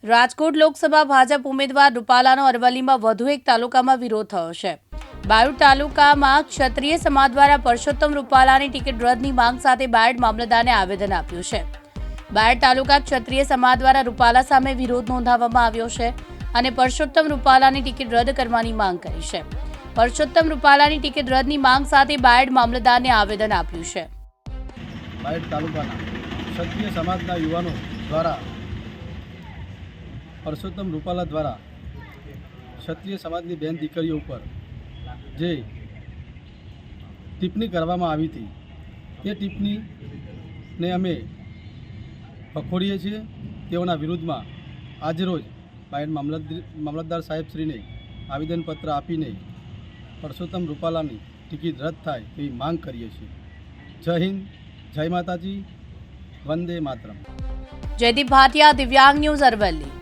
રાજકોટ લોકસભા ભાજપ ઉમેદવાર રૂપાલાનો અરવલ્લીમાં વધુ એક તાલુકામાં વિરોધ થયો છે. બાયડ તાલુકામાં ક્ષત્રિય સમાજ દ્વારા પરસોત્તમ રૂપાલાની ટિકિટ રદની માંગ સાથે બાયડ મામલતદારને આવેદન આપ્યું છે. બાયડ તાલુકા ક્ષત્રિય સમાજ દ્વારા રૂપાલા સામે વિરોધ નોંધાવવામાં આવ્યો છે અને પરસોત્તમ રૂપાલાની ટિકિટ રદ કરવાની માંગ કરી છે. પરસોત્તમ રૂપાલાની ટિકિટ રદની માંગ સાથે બાયડ મામલતદારને આવેદન આપ્યું છે. બાયડ તાલુકાના ક્ષત્રિય સમાજના યુવાનો દ્વારા પરસોત્તમ રૂપાલા દ્વારા ક્ષત્રિય સમાજની બેન દીકરીઓ ઉપર જે ટિપ્પણી કરવામાં આવી હતી તે ટિપ્પણીને અમે વખોડીએ છીએ. તેઓના વિરુદ્ધમાં આજરોજ બાયડ મામલતદાર સાહેબશ્રીને આવેદનપત્ર આપીને પરસોત્તમ રૂપાલાની ટિકિટ રદ થાય તેવી માંગ કરીએ છીએ. જય હિન્દ, જય માતાજી, વંદે માતરમ. જયદીપ ભાટિયા, દિવ્યાંગ ન્યૂઝ, અરવલ્લી.